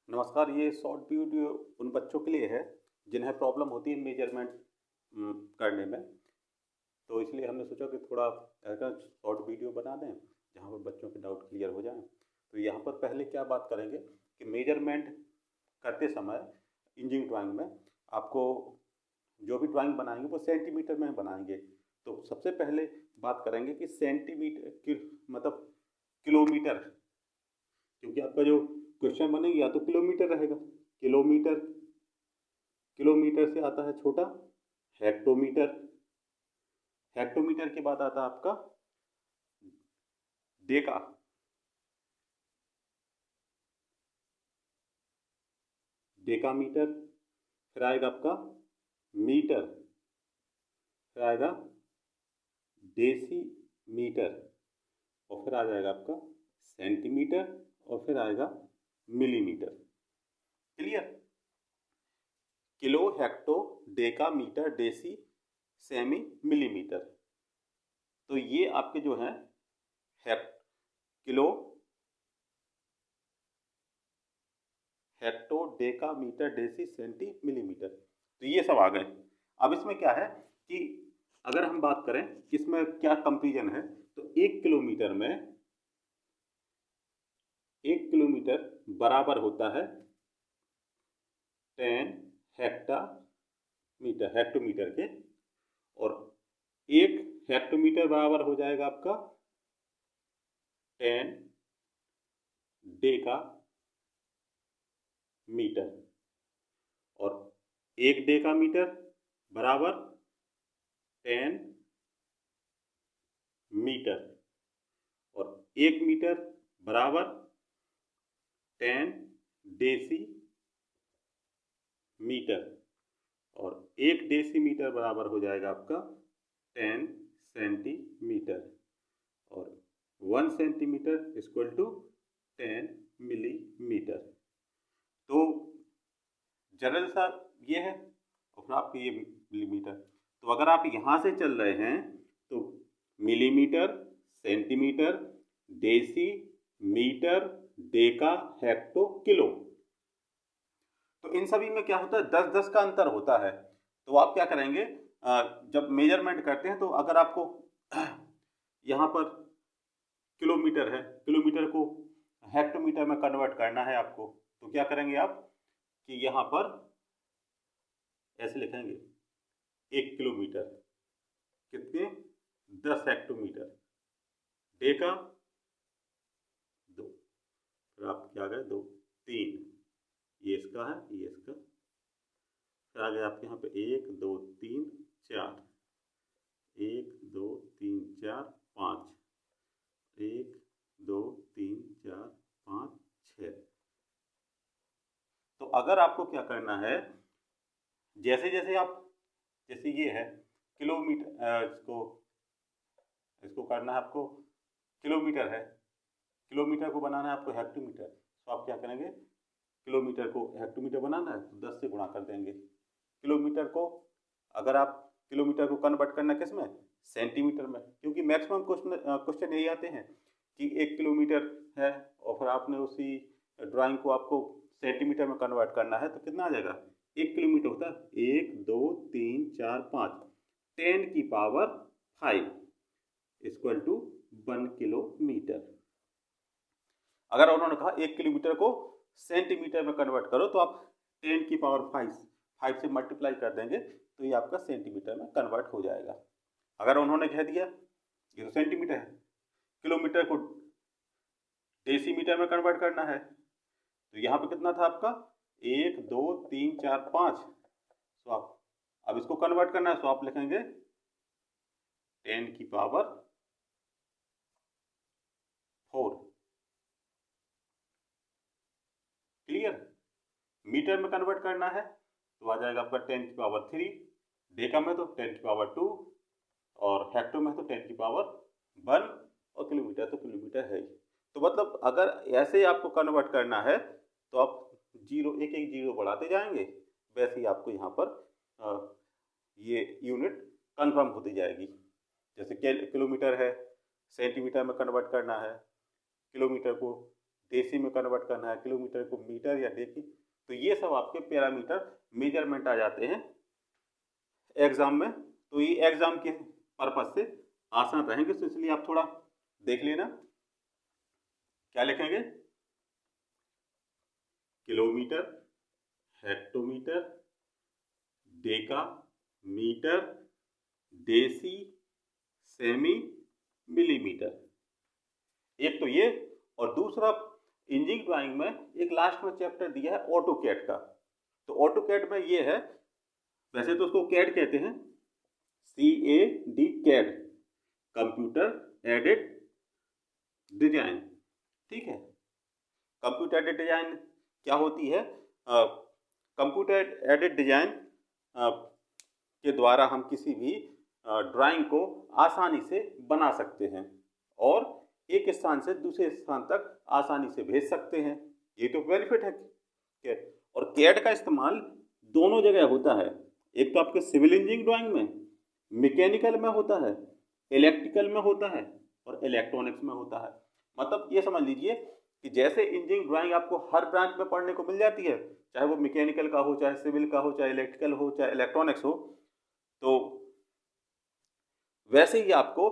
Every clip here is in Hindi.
नमस्कार। ये शॉर्ट वीडियो उन बच्चों के लिए है जिन्हें प्रॉब्लम होती है मेजरमेंट करने में। तो इसलिए हमने सोचा कि थोड़ा ऐसा शॉर्ट वीडियो बना दें जहाँ पर बच्चों के डाउट क्लियर हो जाएं। तो यहाँ पर पहले क्या बात करेंगे कि मेजरमेंट करते समय इंजीनियरिंग ड्राइंग में आपको जो भी ड्राइंग बनाएंगे वो सेंटीमीटर में बनाएंगे। तो सबसे पहले बात करेंगे कि सेंटीमीटर की मतलब किलोमीटर, क्योंकि आपका जो क्वेश्चन बनेगा या तो किलोमीटर रहेगा। किलोमीटर किलोमीटर से आता है छोटा हेक्टोमीटर। हेक्टोमीटर के बाद आता है आपका डेका। डेकामीटर। फिर आएगा आपका मीटर। फिर आएगा डेसीमीटर। और फिर आ जाएगा आपका सेंटीमीटर। और फिर आएगा millimetre. Clear. Kilo, hecto, deca, metre, deci, centi, millimetre. तो ये आपके जो हैं kilo, hecto, deca, metre, deci, centi, millimetre. तो ये सब आ गए। अब इसमें क्या है कि अगर हम बात करें इसमें क्या कंपेरिजन है, तो 1 किलोमीटर बराबर होता है 10 हेक्टामीटर, हेक्टोमीटर के। और 1 हेक्टोमीटर बराबर हो जाएगा आपका 10 डेका मीटर। और 1 डेकामीटर बराबर 10 मीटर। और 1 मीटर बराबर 10 डेसी मीटर। और 1 डेसीमीटर बराबर हो जाएगा आपका 10 सेंटीमीटर। और 1 सेंटीमीटर इक्वल टू 10 मिलीमीटर। तो जनरल सा ये है। और फिर आपके ये मिलीमीटर। तो अगर आप यहाँ से चल रहे हैं तो millimetre, centimetre, deci, metre, deca, hecto, kilo. तो इन सभी में क्या होता है, 10-10 का अंतर होता है। तो आप क्या करेंगे, जब मेजरमेंट करते हैं तो अगर आपको यहाँ पर किलोमीटर है, किलोमीटर को हेक्टोमीटर में कन्वर्ट करना है आपको, तो क्या करेंगे आप कि यहाँ पर ऐसे लिखेंगे 1 किलोमीटर कितने 10 हेक्टोमीटर, डेका 2, फिर आप क्या गए 2 3, ये इसका है ये इसका। फिर आ गया आपके यहाँ पे 1 2 3 4, 1 2 3 4 5, 1 2 3 4 5 6। तो अगर आपको क्या करना है, जैसे जैसे आप जैसे ये है किलोमीटर, इसको करना है आपको, किलोमीटर है, किलोमीटर को बनाना है आपको हेक्टोमीटर। तो आप क्या करेंगे, किलोमीटर को हेक्टोमीटर बनाना है तो 10 से गुणा कर देंगे। किलोमीटर को अगर आप किलोमीटर को कन्वर्ट करना किस में, सेंटीमीटर में, क्योंकि मैक्सिमम क्वेश्चन यही आते हैं कि 1 किलोमीटर है और फिर आपने उसी ड्राइंग को आपको सेंटीमीटर में कन्वर्ट करना है तो कितना आ जाएगा, 1 किलोमीटर होता है 1 2 3 4 5, 10 की पावर 5 इक्वल टू 1 किलोमीटर। अगर उन्होंने कहा 1 किलोमीटर को सेंटीमीटर में कन्वर्ट करो तो आप 10 की पावर 5 से मल्टीप्लाई कर देंगे तो ये आपका सेंटीमीटर में कन्वर्ट हो जाएगा। अगर उन्होंने कह दिया ये तो सेंटीमीटर है, किलोमीटर को डेसीमीटर में कन्वर्ट करना है, तो यहाँ पे कितना था आपका 1 2 3 4 5। तो आप अब इसको कन्वर्ट करना है तो आप लिखेंगे 10 की पावर 4। क्लियर। मीटर में कन्वर्ट करना है तो आ जाएगा आपका 10 की पावर 3, डेका में तो 10 की पावर 2, और हेक्टो में तो 10 की पावर 1, और किलोमीटर तो किलोमीटर है ही। तो मतलब अगर ऐसे आपको कन्वर्ट करना है तो आप जीरो एक एक जीरो बढ़ाते जाएंगे, वैसे ही आपको यहाँ पर ये यूनिट कन्फर्म होती जाएगी। जैसे किलोमीटर है, सेंटीमीटर में कन्वर्ट करना है, किलोमीटर को डेसी में कन्वर्ट करना है, किलोमीटर को मीटर या डेसी, तो ये सब आपके पैरामीटर मेजरमेंट आ जाते हैं एग्जाम में। तो ये एग्जाम के पर्पज से आसान रहेंगे, तो इसलिए आप थोड़ा देख लेना। क्या लिखेंगे? Kilometre, hectometre, deca metre, deci, centi, millimetre. एक तो ये, और दूसरा इंजीनियरिंग ड्राइंग में एक लास्ट में चैप्टर दिया है ऑटोकैड का। तो ऑटोकैड में ये है, वैसे तो उसको कैड कहते हैं, CAD, CAD, computer aided design. ठीक है, कंप्यूटर एडेड डिजाइन क्या होती है? कंप्यूटर एडेड डिजाइन के द्वारा हम किसी भी ड्राइंग को आसानी से बना सकते हैं और एक स्थान से दूसरे स्थान तक आसानी से भेज सकते हैं। ये तो बेनिफिट है कैड। और कैड का इस्तेमाल दोनों जगह होता है, एक तो आपके सिविल इंजीनियरिंग ड्राइंग में, मैकेनिकल में होता है, इलेक्ट्रिकल में होता है और इलेक्ट्रॉनिक्स में होता है। मतलब ये समझ लीजिए कि जैसे इंजीनियरिंग ड्राइंग आपको हर ब्रांच में पढ़ने को मिल जाती है, चाहे वो मैकेनिकल का हो, चाहे सिविल का हो, चाहे इलेक्ट्रिकल हो, चाहे इलेक्ट्रॉनिक्स हो, तो वैसे ही आपको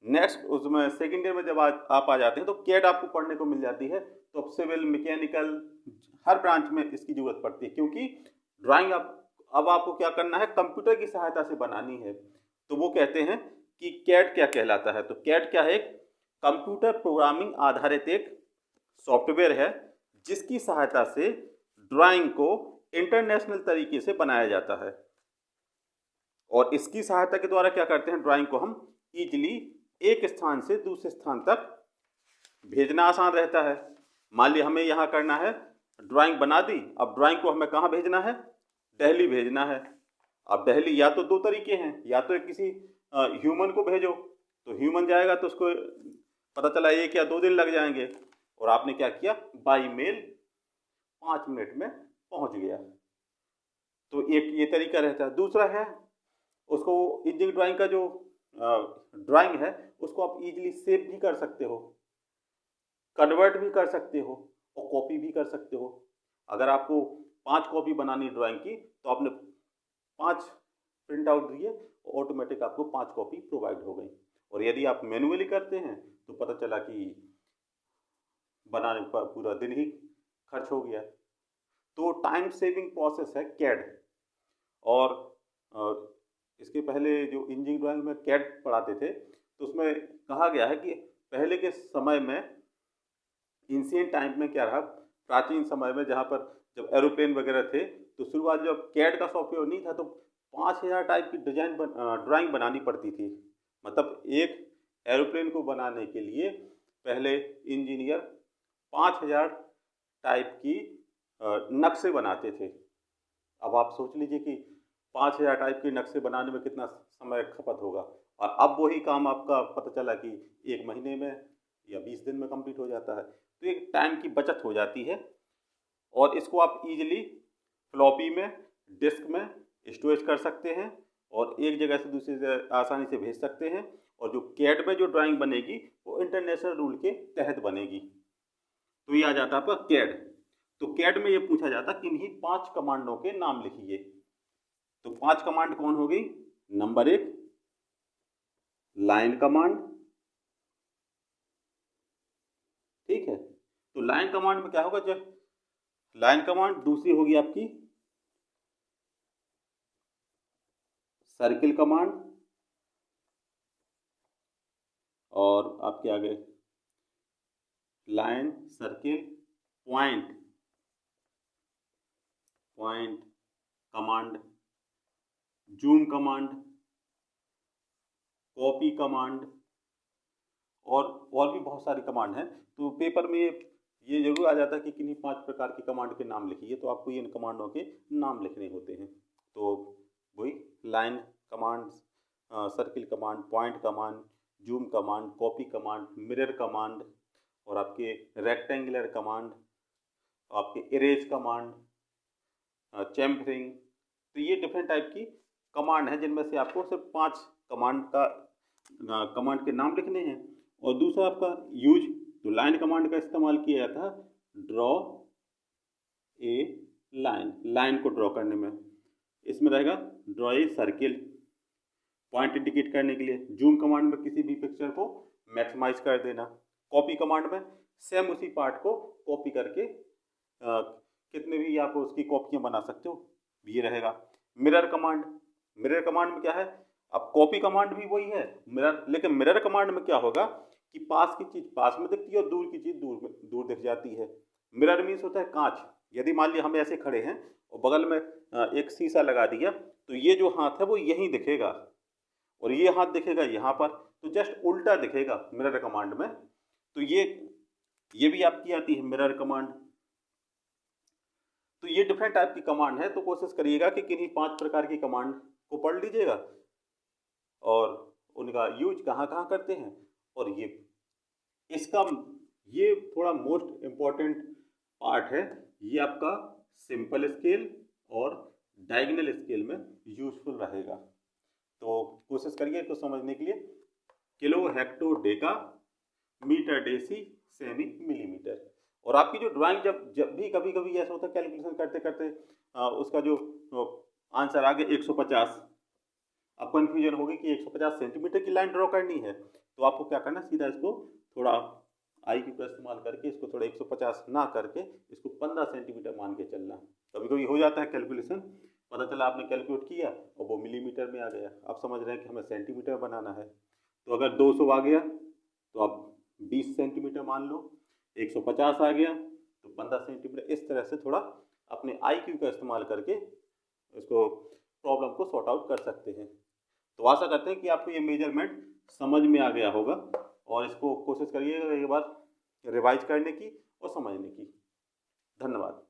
नेक्स्ट उसमें सेकेंड ईयर में जब आप आ जाते हैं तो कैड आपको पढ़ने को मिल जाती है। तो अब सिविल, मैकेनिकल, हर ब्रांच में इसकी जरूरत पड़ती है, क्योंकि ड्राइंग अब आपको क्या करना है, कंप्यूटर की सहायता से बनानी है। तो वो कहते हैं कि कैड क्या कहलाता है। तो कैड क्या है? कंप्यूटर प्रोग्रामिंग आधारित एक सॉफ्टवेयर है जिसकी सहायता से ड्राइंग को इंटरनेशनल तरीके से बनाया जाता है। और इसकी सहायता के द्वारा क्या करते हैं, ड्राइंग को हम इजीली एक स्थान से दूसरे स्थान तक भेजना आसान रहता है। मान लिया हमें यहाँ करना है, ड्राइंग बना दी, अब ड्राइंग को हमें कहाँ भेजना है? दिल्ली भेजना है। अब दिल्ली या तो दो तरीके हैं, या तो किसी ह्यूमन को भेजो, तो ह्यूमन जाएगा तो उसको पता चला 1 या 2 दिन लग जाएंगे, और आपने क्या किया, बाई मेल 5 मिनट में पहुंच गया। तो एक ये तरीका रहता है। दूसरा है, उसको इंजीनियरिंग ड्राइंग का जो ड्राइंग है उसको आप इजीली सेव भी कर सकते हो, कन्वर्ट भी कर सकते हो और कॉपी भी कर सकते हो। अगर आपको 5 कॉपी बनानी ड्राइंग की, तो आपने 5 प्रिंट आउट दिए, ऑटोमेटिक आपको 5 कॉपी प्रोवाइड हो गई। और यदि आप मैनुअली करते हैं तो पता चला कि बनाने पर पूरा दिन ही खर्च हो गया। तो टाइम सेविंग प्रोसेस है कैड। और इसके पहले जो इंजीनियरिंग ड्राइंग में कैड पढ़ाते थे, तो उसमें कहा गया है कि पहले के समय में, एंशिएंट टाइम में क्या रहा, प्राचीन समय में जहाँ पर जब एरोप्लेन वगैरह थे, तो शुरुआत जब कैड का सॉफ्टवेयर नहीं था तो 5000 टाइप की ड्राइंग बनानी पड़ती थी। मतलब एक एरोप्लेन को बनाने के लिए पहले इंजीनियर 5000 टाइप की नक्शे बनाते थे। अब आप सोच लीजिए कि 5000 टाइप के नक्शे बनाने में कितना समय खपत होगा, और अब वही काम आपका पता चला कि 1 महीने में या 20 दिन में कंप्लीट हो जाता है। तो एक टाइम की बचत हो जाती है, और इसको आप इजीली फ्लॉपी में, डिस्क में स्टोरेज कर सकते हैं और एक जगह से दूसरी जगह आसानी से भेज सकते हैं। और जो कैड में जो ड्राइंग बनेगी वो इंटरनेशनल रूल के तहत बनेगी। तो ये आ जाता है आपका कैड। तो कैड में ये पूछा जाता कि इन्हीं 5 कमांडों के नाम लिखिए। तो 5 कमांड कौन हो गई? Number 1 line command. ठीक है, तो लाइन कमांड में क्या होगा, जब लाइन कमांड। दूसरी होगी आपकी सर्किल कमांड, और आपके आगे line, circle, point command, zoom command, copy command, और भी बहुत सारी कमांड हैं। तो पेपर में ये जरूर आ जाता है कि किन्हीं 5 प्रकार की कमांड के नाम लिखिए, तो आपको इन कमांडों के नाम लिखने होते हैं। तो वही line command, circle command, point command, zoom command, copy command, mirror command, और आपके रेक्टेंगुलर कमांड, आपके इरेज कमांड, चैम्फरिंग। तो ये डिफरेंट टाइप की कमांड है, जिनमें से आपको सिर्फ 5 कमांड के नाम लिखने हैं। और दूसरा आपका यूज, तो लाइन कमांड का इस्तेमाल किया था ड्रॉ ए लाइन, लाइन को ड्रॉ करने में। इसमें रहेगा draw a circle, point indicate करने के लिए। जूम कमांड में किसी भी पिक्चर को मैक्सिमाइज कर देना। कॉपी कमांड में सेम उसी पार्ट को कॉपी करके कितने भी आप उसकी कॉपियां बना सकते हो, ये रहेगा। मिरर कमांड, मिरर कमांड में क्या है, अब कॉपी कमांड भी वही है मिरर, लेकिन मिरर कमांड में क्या होगा कि पास की चीज पास में दिखती है और दूर की चीज दूर दिख जाती है। मिरर मीन्स होता है कांच। यदि मान लिया हम ऐसे खड़े हैं और बगल में एक शीशा लगा दिया, तो ये जो हाथ है वो यहीं दिखेगा और ये हाथ दिखेगा यहाँ पर, तो जस्ट उल्टा दिखेगा मिरर कमांड में। तो ये भी आपकी आती है मिरर कमांड। तो ये डिफरेंट टाइप की कमांड है, तो कोशिश करिएगा कि किन्हीं 5 प्रकार की कमांड को पढ़ लीजिएगा और उनका यूज कहाँ कहाँ करते हैं। और ये थोड़ा मोस्ट इम्पॉर्टेंट पार्ट है, ये आपका सिंपल स्केल और डायगोनल स्केल में यूजफुल रहेगा। तो कोशिश करिए इसको समझने के लिए। Kilo, hecto, deca, metre, deci, centi, millimetre. और आपकी जो ड्राइंग जब भी कभी कभी ऐसा होता है कैलकुलेशन करते करते उसका जो आंसर आ गया 150, अब कन्फ्यूजन होगी कि 150 सेंटीमीटर की लाइन ड्रॉ करनी है, तो आपको क्या करना, सीधा इसको थोड़ा IQ का इस्तेमाल करके इसको थोड़ा 150 ना करके इसको 15 सेंटीमीटर मान के चलना। कभी कभी हो जाता है कैलकुलेशन, पता चला आपने कैलकुलेट किया और वो मिलीमीटर में आ गया, आप समझ रहे हैं कि हमें सेंटीमीटर बनाना है। तो अगर 200 आ गया तो आप 20 सेंटीमीटर मान लो, 150 आ गया तो 15 सेंटीमीटर। इस तरह से थोड़ा अपने IQ का इस्तेमाल करके इसको प्रॉब्लम को सॉर्ट आउट कर सकते हैं। तो आशा करते हैं कि आपको ये मेजरमेंट समझ में आ गया होगा और इसको कोशिश करिएगा एक बार रिवाइज करने की और समझने की। धन्यवाद।